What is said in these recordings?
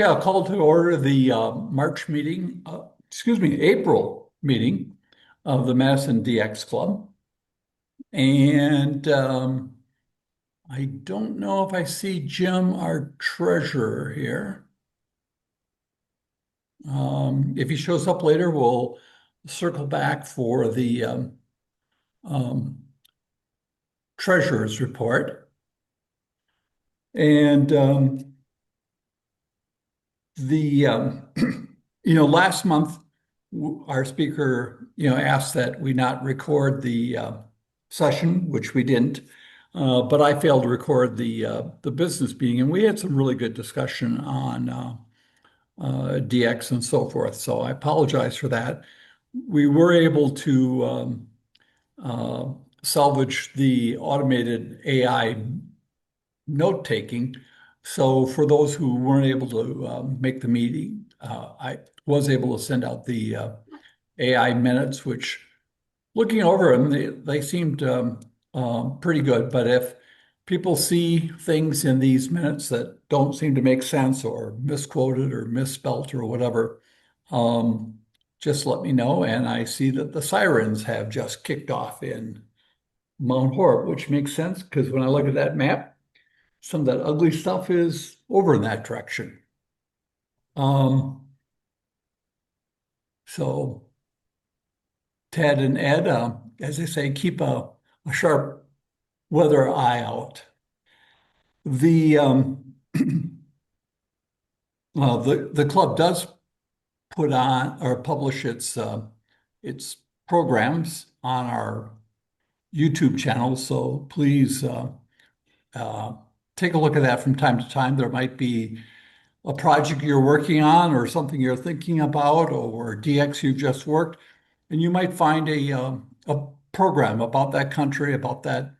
Okay, I'll call to order the April meeting of the Madison DX Club. And I don't know if I see Jim, our treasurer, here. If he shows up later, we'll circle back for the um, treasurer's report. And the last month our speaker asked that we not record the session, which we didn't, but I failed to record the business meeting, and we had some really good discussion on DX and so forth, so I apologize for that. We were able to uh, salvage the automated AI note taking. So for those who weren't able to make the meeting, I was able to send out the AI minutes, which looking over them, they seemed pretty good. But if people see things in these minutes that don't seem to make sense or misquoted or misspelt or whatever, um, just let me know. And I see that the sirens have just kicked off in Mount Horeb, which makes sense because when I look at that map, some of that ugly stuff is over in that direction. Um, so Ted and Ed, as I say, keep a sharp weather eye out. The the club does put on or publish its programs on our YouTube channel, so please uh, take a look at that from time to time. There might be a project you're working on or something you're thinking about or DX you've just worked, and you might find a program about that country, about that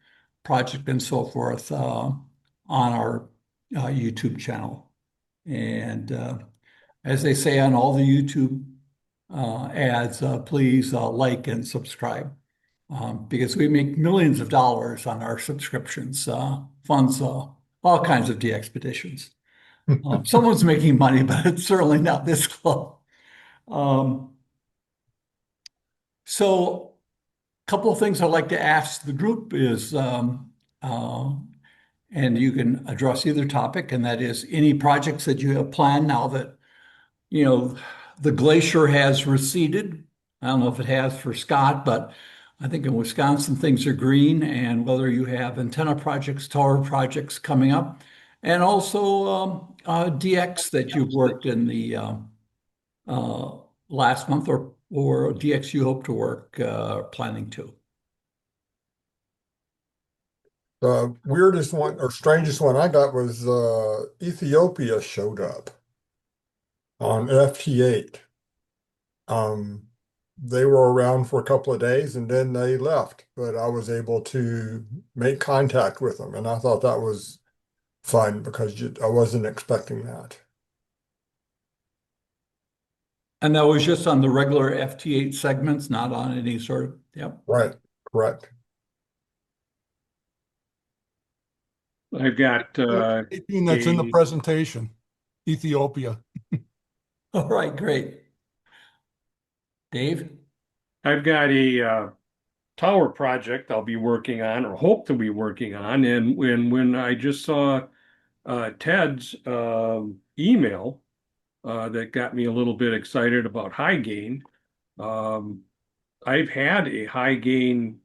project and so forth on our YouTube channel. And as they say on all the YouTube ads, please like and subscribe because we make millions of dollars on our subscriptions, funds all kinds of de-expeditions. Someone's making money, but it's certainly not this club. Um, so a couple of things I'd like to ask the group is, and you can address either topic, and that is any projects that you have planned now that, you know, the glacier has receded. I don't know if it has for Scott, but I think in Wisconsin things are green, and whether you have antenna projects, tower projects coming up, and also DX that you've worked in the uh, last month or DX you hope to work planning to. The weirdest one or strangest one I got was Ethiopia showed up on FT8. Um, they were around for a couple of days and then they left, but I was able to make contact with them, and I thought that was fun because I wasn't expecting that. And that was just on the regular FT8 segments, not on any sort of, yep. Right, correct. I've got 18 that's in the a presentation, Ethiopia. All right, great. Dave? I've got a tower project I'll be working on or hope to be working on. And when I just saw Ted's email that got me a little bit excited about high gain. Um, I've had a high gain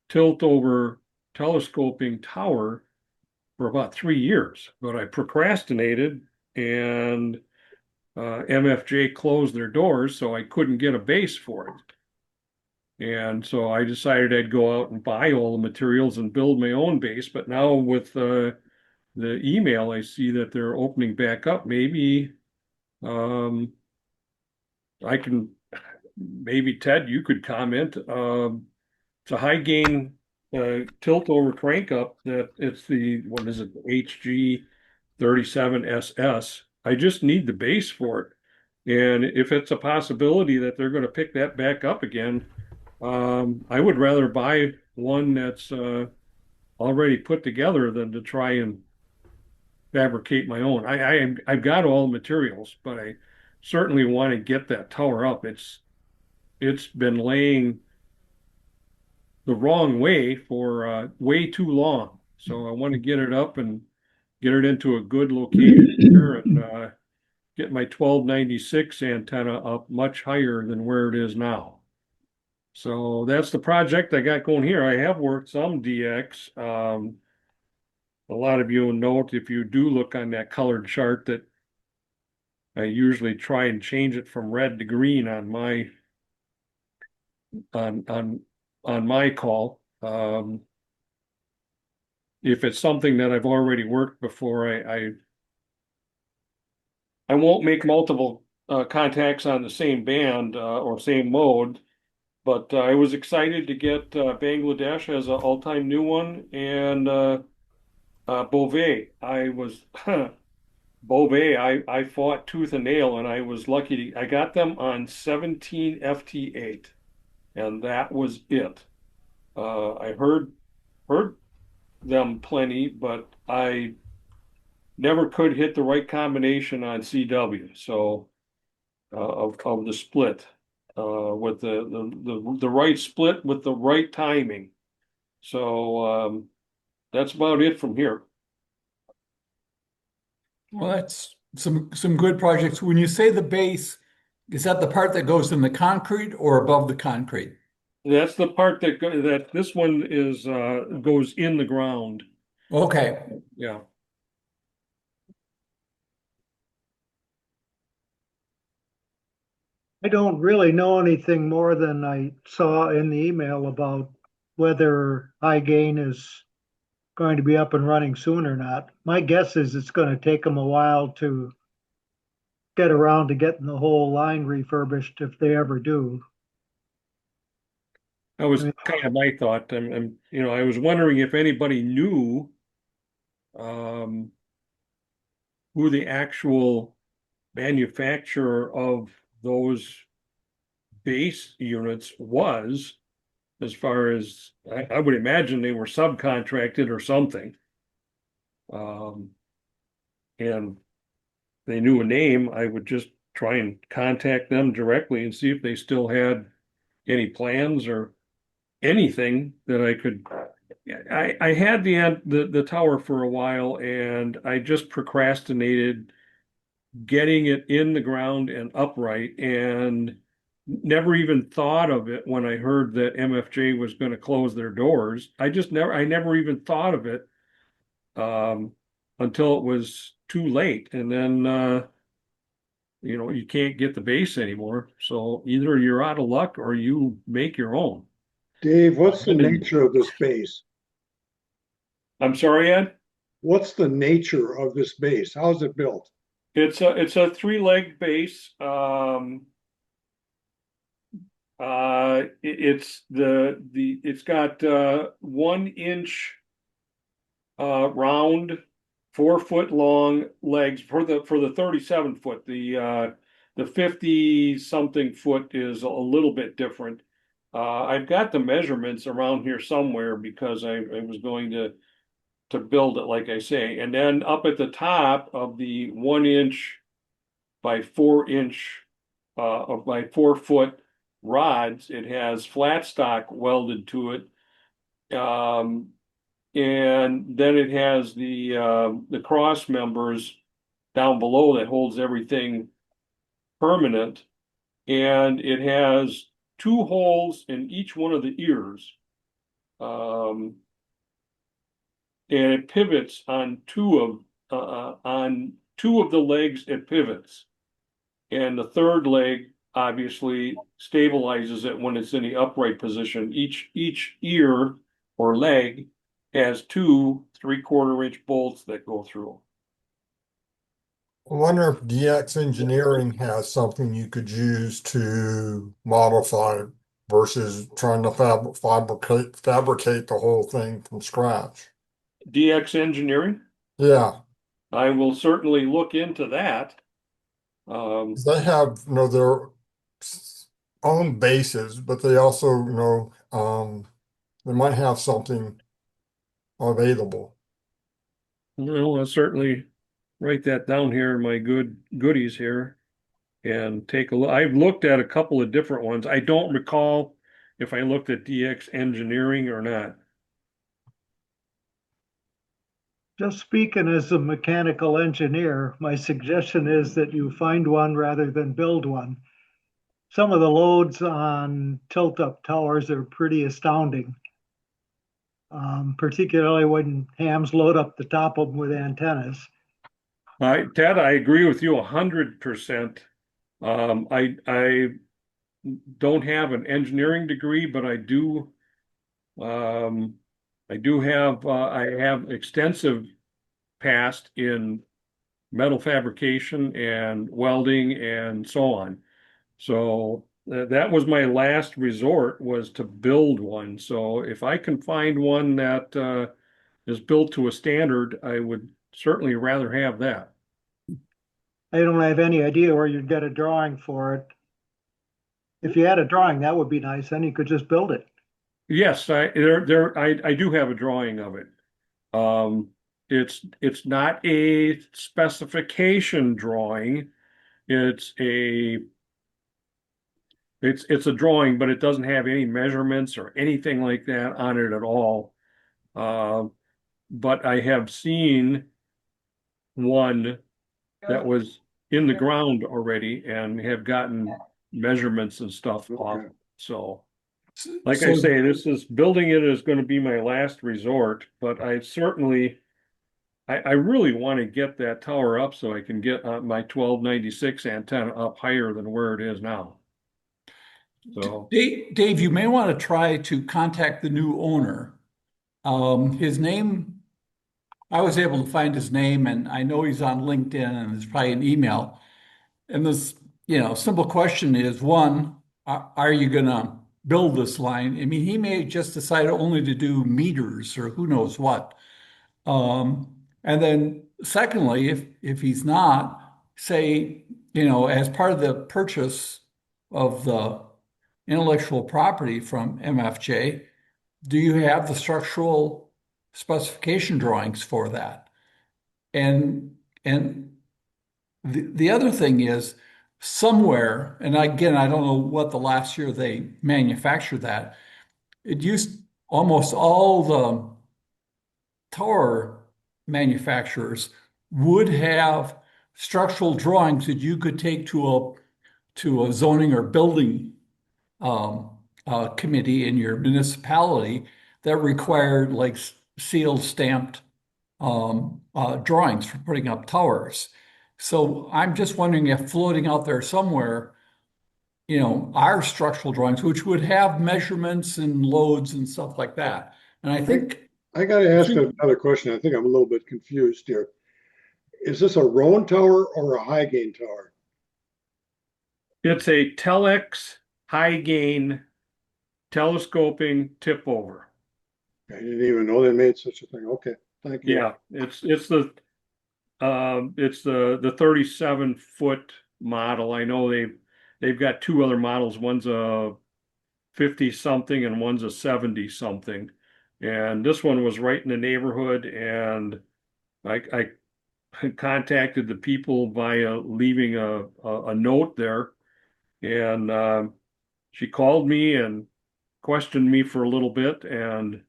tilt over telescoping tower for about 3 years, but I procrastinated and MFJ closed their doors, so I couldn't get a base for it. And so I decided I'd go out and buy all the materials and build my own base. But now with the email, I see that they're opening back up. Maybe um, I can, maybe Ted, you could comment. It's a high gain tilt over crank up that it's the, what is it, HG 37SS. I just need the base for it. And if it's a possibility that they're going to pick that back up again, I would rather buy one that's already put together than to try and fabricate my own. I've got all the materials, but I certainly want to get that tower up. It's been laying the wrong way for way too long. So I want to get it up and get it into a good location here and get my 1296 antenna up much higher than where it is now. So that's the project I got going here. I have worked some DX. A lot of you will note if you do look on that colored chart that I usually try and change it from red to green on my on on on my call. If it's something that I've already worked before, I won't make multiple contacts on the same band or same mode. But I was excited to get Bangladesh as an all-time new one and Beauvais. I was Beauvais. I fought tooth and nail, and I was lucky I got them on 17 FT8, and that was it. I heard them plenty, but I never could hit the right combination on CW. So of the split with the right split with the right timing. So that's about it from here. Well, that's some good projects. When you say the base, is that the part that goes in the concrete or above the concrete? That's the part that this one is goes in the ground. Okay. Yeah. I don't really know anything more than I saw in the email about whether high gain is going to be up and running soon or not. My guess is it's going to take them a while to get around to getting the whole line refurbished if they ever do. That was kind of my thought. I was wondering if anybody knew um, who the actual manufacturer of those base units was, as far as I would imagine they were subcontracted or something. Um, and they knew a name, I would just try and contact them directly and see if they still had any plans or anything that I could. I had the tower for a while and I just procrastinated getting it in the ground and upright and never even thought of it when I heard that MFJ was going to close their doors. I never even thought of it um, until it was too late. And then, you can't get the base anymore. So either you're out of luck or you make your own. Dave, what's the nature of this base? I'm sorry, Ed. What's the nature of this base? How is it built? It's a three-leg base. It's got 1 inch round, 4 foot long legs for the 37 foot. The 50 something foot is a little bit different. I've got the measurements around here somewhere because I was going to build it, like I say. And then up at the top of the 1 inch by 4 inch by 4 foot rods, it has flat stock welded to it. And then it has the cross members down below that holds everything permanent. And it has two holes in each one of the ears. And it pivots on two of the legs. It pivots, and the third leg obviously stabilizes it when it's in the upright position. Each ear or leg has two 3/4 inch bolts that go through. I wonder if DX engineering has something you could use to modify versus trying to fabricate the whole thing from scratch. DX engineering, Yeah, I will certainly look into that. they have, their own bases, but they also, they might have something available. Certainly write that down here in my goodies here and take a look. I've looked at a couple of different ones. I don't recall if I looked at DX engineering or not. Just speaking as a mechanical engineer, my suggestion is that you find one rather than build one. Some of the loads on tilt-up towers are pretty astounding, particularly when hams load up the top of them with antennas. Ted, I agree with you 100%. I don't have an engineering degree, but um, I have extensive past in metal fabrication and welding and so on. So that was my last resort, was to build one. So if I can find one that is built to a standard, I would certainly rather have that. I don't have any idea where you'd get a drawing for it. If you had a drawing, that would be nice. Then you could just build it. Yes, I do have a drawing of it. Um, it's not a specification drawing. It's a it's a drawing, but it doesn't have any measurements or anything like that on it at all. Uh, but I have seen one that was in the ground already and have gotten measurements and stuff off. Okay. So, like I So say, this is building it is going to be my last resort, but I really want to get that tower up so I can get my 1296 antenna up higher than where it is now. So, Dave, you may want to try to contact the new owner. His name, I was able to find his name, and I know he's on LinkedIn and there's probably an email. And this, simple question is, one, are you going to build this line? I mean, he may just decide only to do meters or who knows what. And then secondly, if he's not, say, as part of the purchase of the intellectual property from MFJ, do you have the structural specification drawings for that? And the other thing is somewhere, and again, I don't know what the last year they manufactured that. It used almost all the tower manufacturers would have structural drawings that you could take to a zoning or building committee in your municipality that required like sealed stamped drawings for putting up towers. So I'm just wondering if floating out there somewhere, are structural drawings, which would have measurements and loads and stuff like that. And I think I gotta ask another question. I think I'm a little bit confused here. Is this a Rowan tower or a high gain tower? it's a telex high gain telescoping tip over. I didn't even know they made such a thing. Okay, thank you. Yeah, it's the 37-foot model. I know they've got two other models. One's a 50 something and one's a 70 something. And this one was right in the neighborhood, and I contacted the people via leaving a note there, and she called me and questioned me for a little bit, and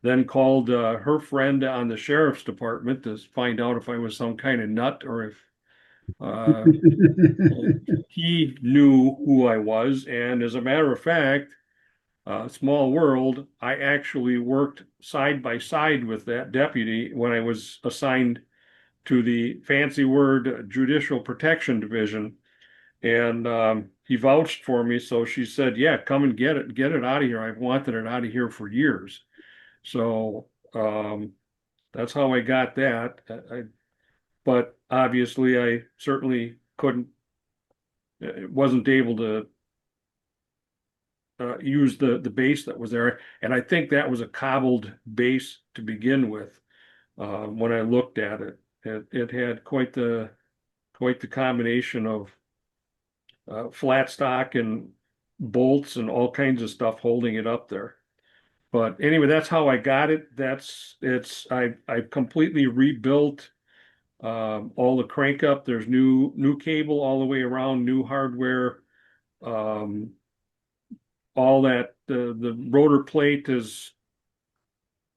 then called her friend on the sheriff's department to find out if I was some kind of nut or if uh, he knew who I was. And as a matter of fact, small world, I actually worked side by side with that deputy when I was assigned to the fancy word Judicial Protection Division. And he vouched for me. So she said, yeah, come and get it out of here. I've wanted it out of here for years. So that's how I got that. But obviously, I certainly wasn't able to use the base that was there. And I think that was a cobbled base to begin with. When I looked at it, it had quite the combination of flat stock and bolts and all kinds of stuff holding it up there. But anyway, that's how I got it. I've completely rebuilt all the crank up, there's new cable all the way around, new hardware. Um, all that the rotor plate has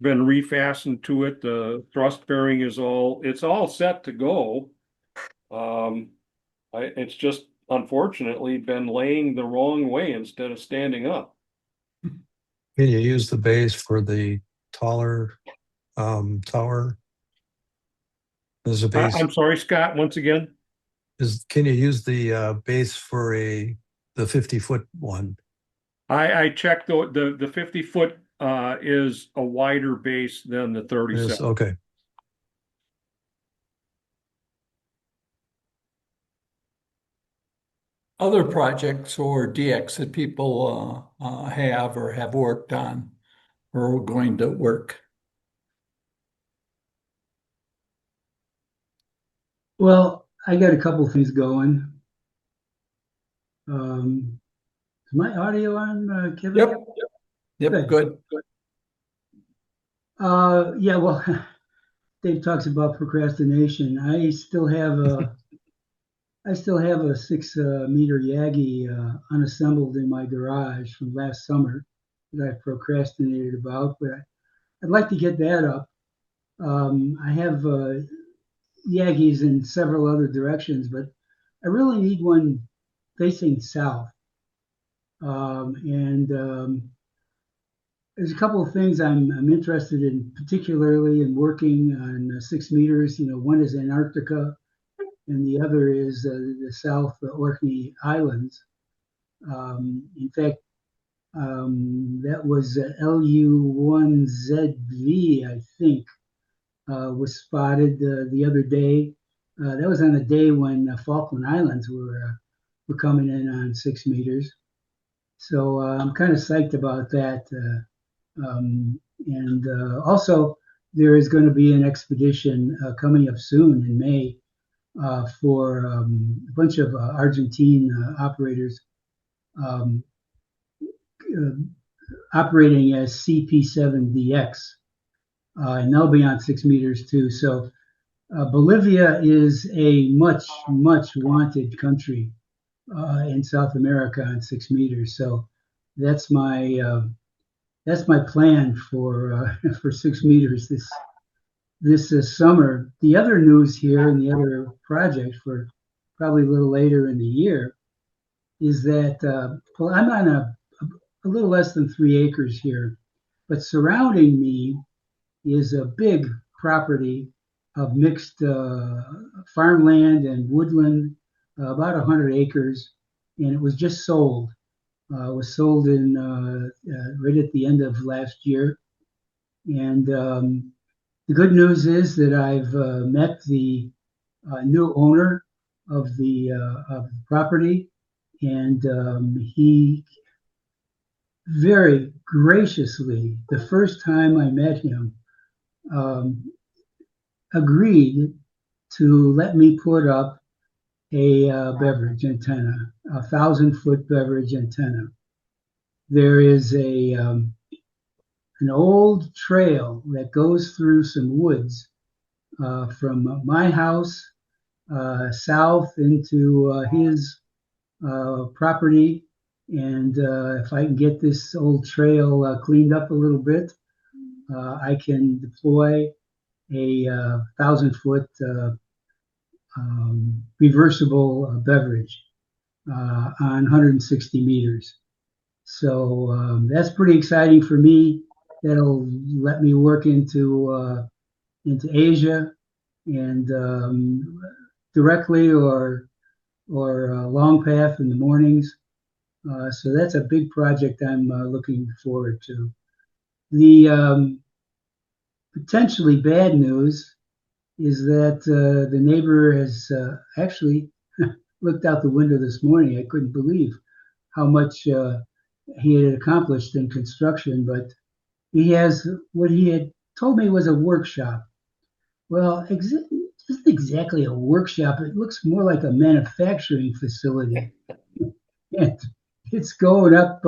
been refastened to it. The thrust bearing it's all set to go. It's just unfortunately been laying the wrong way instead of standing up. Can you use the base for the taller tower? There's a base. I'm sorry, Scott, once again. Can you use the base for the 50-foot one? I checked the 50-foot is a wider base than the 37. Okay. Other projects or DX that people have or have worked on or are going to work. Well, I got a couple things going. Is my audio on, Kevin? Yep, good. Yeah, well, Dave talks about procrastination. I still have a 6 meter Yagi unassembled in my garage from last summer that I procrastinated about, but I'd like to get that up. I have Yagis in several other directions, but I really need one facing south. There's a couple of things I'm interested in, particularly in working on 6 meters. One is Antarctica, and the other is the South Orkney Islands. In fact, that was LU1ZV, I think, was spotted the other day. That was on a day when Falkland Islands were coming in on 6 meters. So I'm kind of psyched about that. Also, there is going to be an expedition coming up soon in May for a bunch of Argentine operators operating as CP7DX, and they'll be on 6 meters too. So Bolivia is a much wanted country in South America on 6 meters. So that's my plan for for 6 meters this summer. The other news here and the other project for probably a little later in the year is that well, I'm on a little less than 3 acres here, but surrounding me is a big property of mixed farmland and woodland, about 100 acres, and it was just sold. It was sold in right at the end of last year, and the good news is that I've met the new owner of the property, and he very graciously, the first time I met him, agreed to let me put up a beverage antenna, 1,000-foot beverage antenna. There is an old trail that goes through some woods from my house south into his property. And if I can get this old trail cleaned up a little bit, I can deploy a 1,000-foot reversible beverage on 160 meters. So that's pretty exciting for me. That'll let me work into Asia and directly or long path in the mornings. So that's a big project I'm looking forward to. The potentially bad news is that the neighbor has actually looked out the window this morning. I couldn't believe how much he had accomplished in construction, but he has what he had told me was a workshop. Well, it isn't exactly a workshop. It looks more like a manufacturing facility. And it's going up,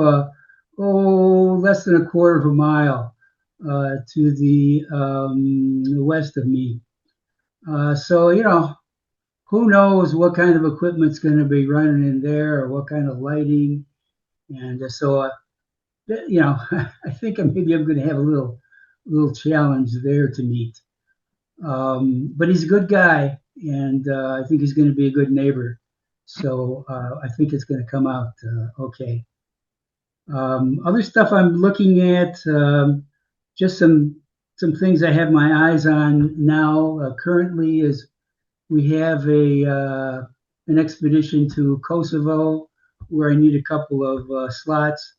less than a quarter of a mile to the west of me. So, who knows what kind of equipment's going to be running in there or what kind of lighting. And I think maybe I'm going to have a little challenge there to meet. But he's a good guy, and I think he's going to be a good neighbor. So I think it's going to come out okay. Other stuff I'm looking at, just some things I have my eyes on now. Currently, is we have an expedition to Kosovo where I need a couple of slots.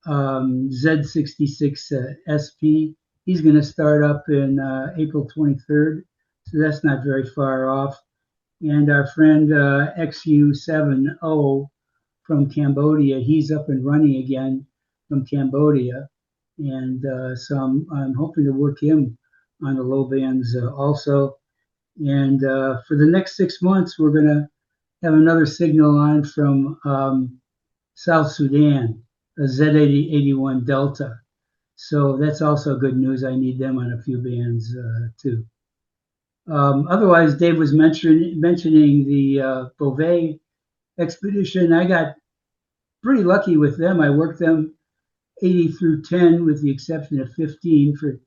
Z66 SP. He's going to start up in April 23rd, so that's not very far off. And our friend XU70 from Cambodia, he's up and running again from Cambodia. And so I'm hoping to work him on the low bands also. And for the next 6 months, we're going to have another signal on from South Sudan, a Z8081 Delta. So that's also good news. I need them on a few bands too. Otherwise, Dave was mentioning the Beauvais expedition. I got pretty lucky with them. I worked them 80 through 10 with the exception of 15. For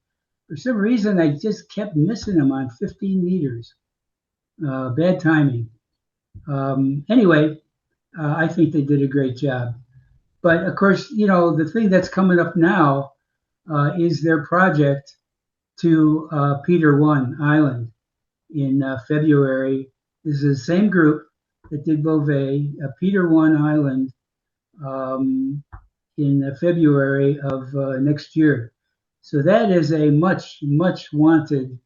some reason, I just kept missing them on 15 meters. Bad timing. Anyway, I think they did a great job. But of course, the thing that's coming up now is their project to Peter One Island in February. This is the same group that did Beauvais, Peter One Island, in February of next year. So that is a much, much wanted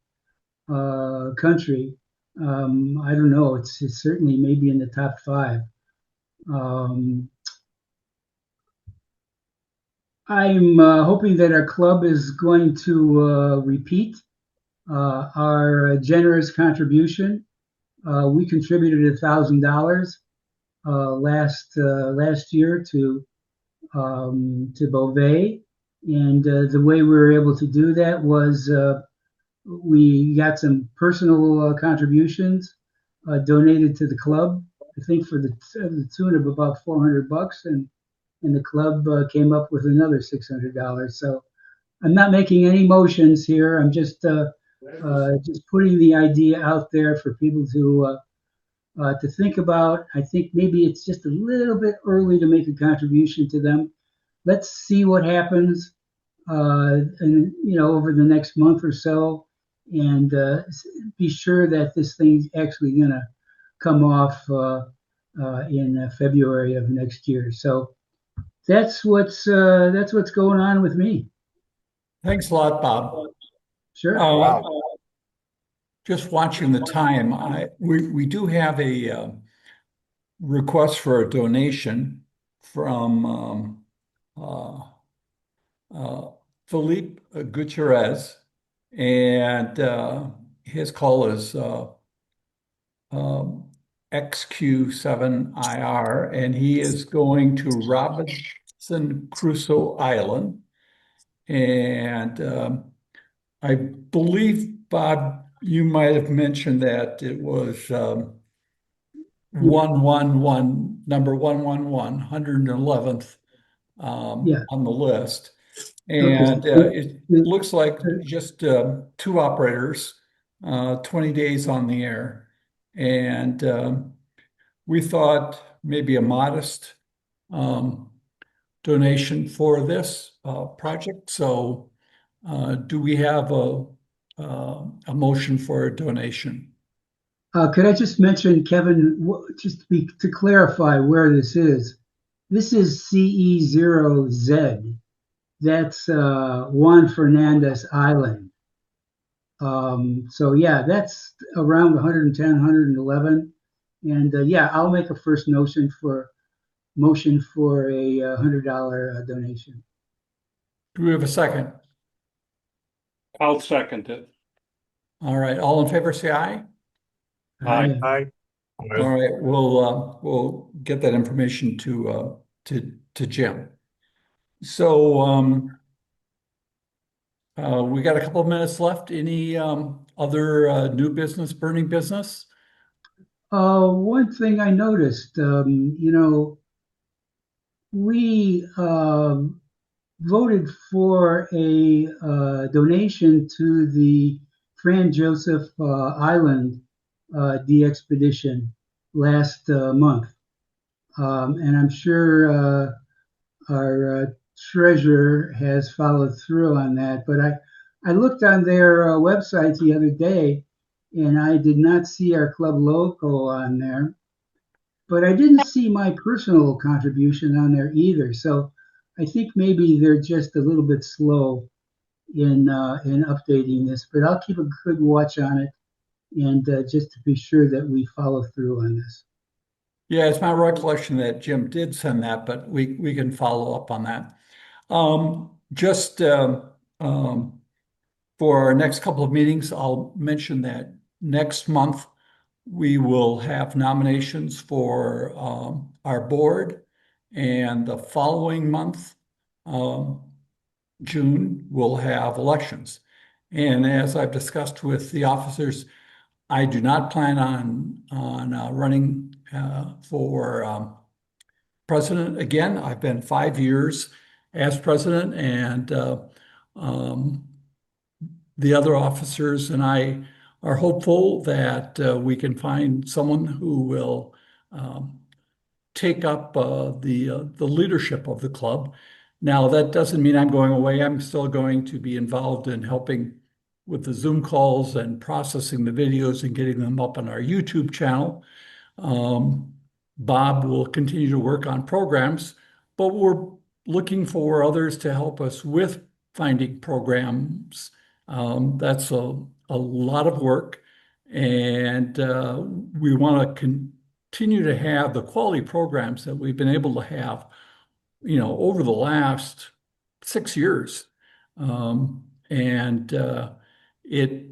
country. I don't know. It's certainly maybe in the top 5. I'm hoping that our club is going to repeat our generous contribution. We contributed $1,000 last year to Beauvais, and the way we were able to do that was we got some personal contributions donated to the club. I think for the tune of about $400, and the club came up with another $600. So I'm not making any motions here. I'm just putting the idea out there for people to think about. I think maybe it's just a little bit early to make a contribution to them. Let's see what happens, and over the next month or so, and be sure that this thing's actually going to come off in February of next year. So that's what's going on with me. Thanks a lot, Bob. Sure. Wow. Just watching the time, we do have a request for a donation from Philippe Gutierrez, and his call is XQ7IR, and he is going to Robinson Crusoe Island. And I believe, Bob, you might have mentioned that it was 111, number 111, 111th Yeah. on the list. And Okay. it looks like just 2 operators, 20 days on the air. And we thought maybe a modest donation for this project. So do we have a motion for a donation? Could I just mention, Kevin, just to clarify where this is? This is CE0Z. That's Juan Fernandez Island. So yeah, that's around 110, 111. And yeah, I'll make a first motion for a $100 donation. Do we have a second? I'll second it. All right, all in favor, say aye. Aye. Aye. All right, we'll get that information to Jim. So We got a couple of minutes left. Any other new business, burning business? One thing I noticed, we voted for a donation to the Fran Joseph Island de-expedition last month. And I'm sure our treasurer has followed through on that. But I looked on their website the other day and I did not see our club logo on there. But I didn't see my personal contribution on there either. So I think maybe they're just a little bit slow in updating this. But I'll keep a good watch on it and just to be sure that we follow through on this. Yeah, it's my recollection that Jim did send that, but we can follow up on that. Just for our next couple of meetings, I'll mention that next month we will have nominations for our board, and the following month, June, we'll have elections. And as I've discussed with the officers, I do not plan on running for president again. I've been 5 years as president, and the other officers and I are hopeful that we can find someone who will take up the leadership of the club. Now, that doesn't mean I'm going away. I'm still going to be involved in helping with the Zoom calls and processing the videos and getting them up on our YouTube channel. Bob will continue to work on programs, but we're looking for others to help us with finding programs. That's a lot of work, and we want to continue to have the quality programs that we've been able to have, over the last 6 years. And it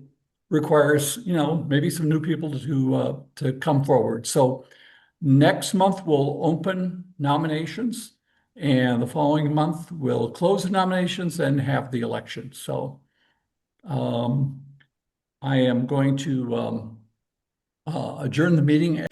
requires, maybe some new people to come forward. So next month we'll open nominations, and the following month we'll close the nominations and have the election. So I am going to adjourn the meeting.